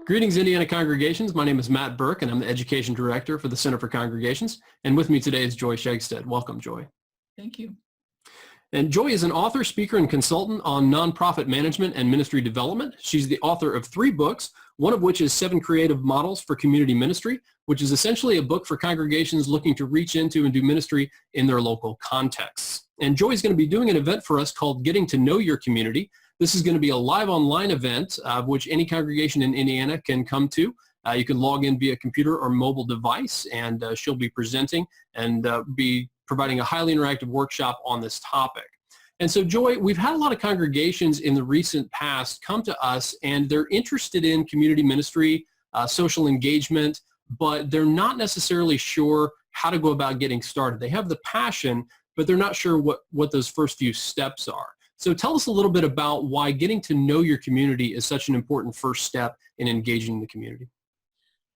Greetings, Indiana congregations. My name is Matt Burke, and I'm the Education Director for the Center for Congregations. And with me today is Joy Skjegstad. Welcome, Joy. Thank you. And Joy is an author, speaker, and consultant on nonprofit management and ministry development. She's the author of 3 books, one of which is 7 Creative Models for Community Ministry, which is essentially a book for congregations looking to reach into and do ministry in their local contexts. And Joy is going to be doing an event for us called Getting to Know Your Community. This is going to be a live online event of which any congregation in Indiana can come to. You can log in via computer or mobile device, and she'll be presenting and be providing a highly interactive workshop on this topic. And so, Joy, we've had a lot of congregations in the recent past come to us, and they're interested in community ministry, social engagement, but they're not necessarily sure how to go about getting started. They have the passion, but they're not sure what those first few steps are. So tell us a little bit about why getting to know your community is such an important first step in engaging the community.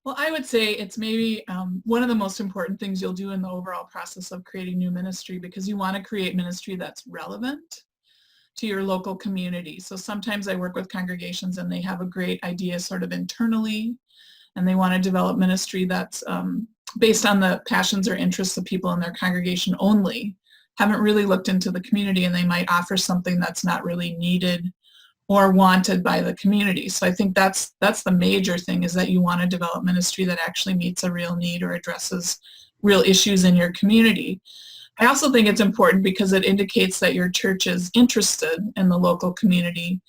Well, I would say it's maybe one of the most important things you'll do in the overall process of creating new ministry, because you want to create ministry that's relevant to your local community. So sometimes I work with congregations and they have a great idea sort of internally, and they want to develop ministry that's based on the passions or interests of people in their congregation only, haven't really looked into the community, and they might offer something that's not really needed or wanted by the community. So I think that's the major thing, is that you want to develop ministry that actually meets a real need or addresses real issues in your community. I also think it's important because it indicates that your church is interested in the local community.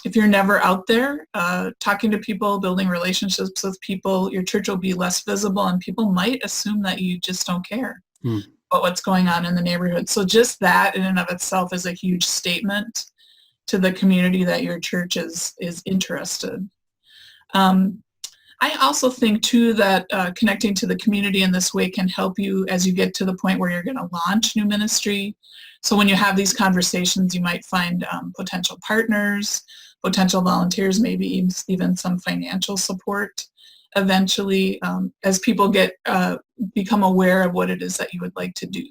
If you're never out there talking to people, building relationships with people, your church will be less visible, and people might assume that you just don't care about what's going on in the neighborhood. So just that in and of itself is a huge statement to the community that your church is interested. I also think too that connecting to the community in this way can help you as you get to the point where you're going to launch new ministry. So when you have these conversations, you might find potential partners, potential volunteers, maybe even some financial support eventually, as people become aware of what it is that you would like to do.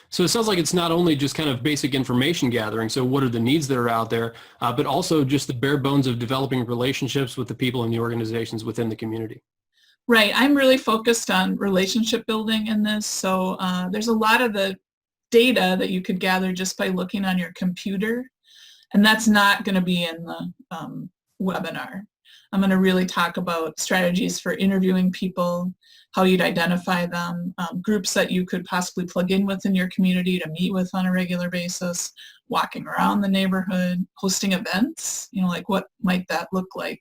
So it sounds like it's not only just kind of basic information gathering, so what are the needs that are out there, but also just the bare bones of developing relationships with the people and the organizations within the community. Right. I'm really focused on relationship building in this. So there's a lot of the data that you could gather just by looking on your computer, and that's not going to be in the webinar. I'm going to really talk about strategies for interviewing people, how you'd identify them, groups that you could possibly plug in with in your community to meet with on a regular basis, walking around the neighborhood, hosting events, like what might that look like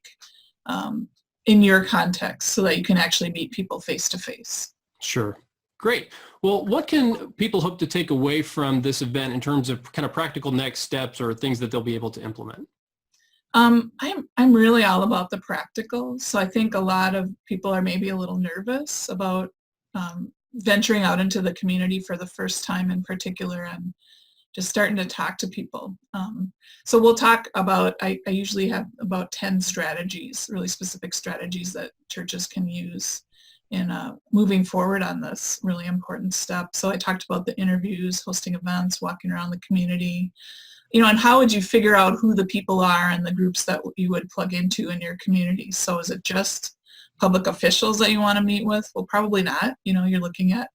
in your context so that you can actually meet people face to face. Sure. Great. Well, what can people hope to take away from this event in terms of kind of practical next steps or things that they'll be able to implement? I'm really all about the practical. So I think a lot of people are maybe a little nervous about venturing out into the community for the first time in particular, and just starting to talk to people. So we'll talk about, I usually have about 10 strategies, really specific strategies that churches can use in moving forward on this really important step. So I talked about the interviews, hosting events, walking around the community, and how would you figure out who the people are and the groups that you would plug into in your community? So is it just public officials that you want to meet with? Well, probably not. You're looking at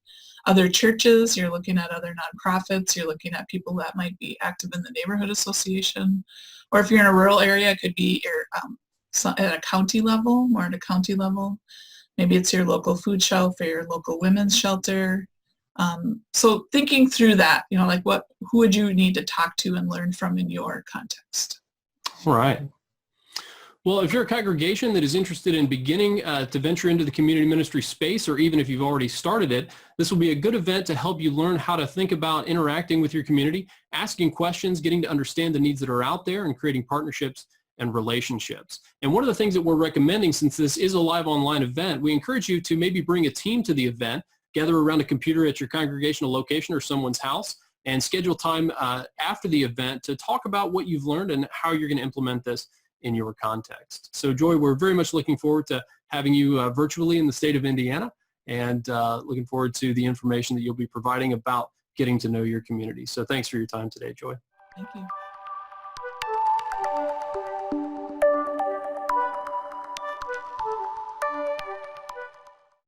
other churches, you're looking at other nonprofits, you're looking at people that might be active in the neighborhood association, or if you're in a rural area, it could be at a county level, more at a county level. Maybe it's your local food shelf or your local women's shelter. So thinking through that, who would you need to talk to and learn from in your context? All right. Well, if you're a congregation that is interested in beginning to venture into the community ministry space, or even if you've already started it, this will be a good event to help you learn how to think about interacting with your community, asking questions, getting to understand the needs that are out there, and creating partnerships and relationships. And one of the things that we're recommending, since this is a live online event, we encourage you to maybe bring a team to the event, gather around a computer at your congregational location or someone's house, and schedule time after the event to talk about what you've learned and how you're going to implement this in your context. So Joy, we're very much looking forward to having you virtually in the state of Indiana, and looking forward to the information that you'll be providing about getting to know your community. So thanks for your time today, Joy. Thank you.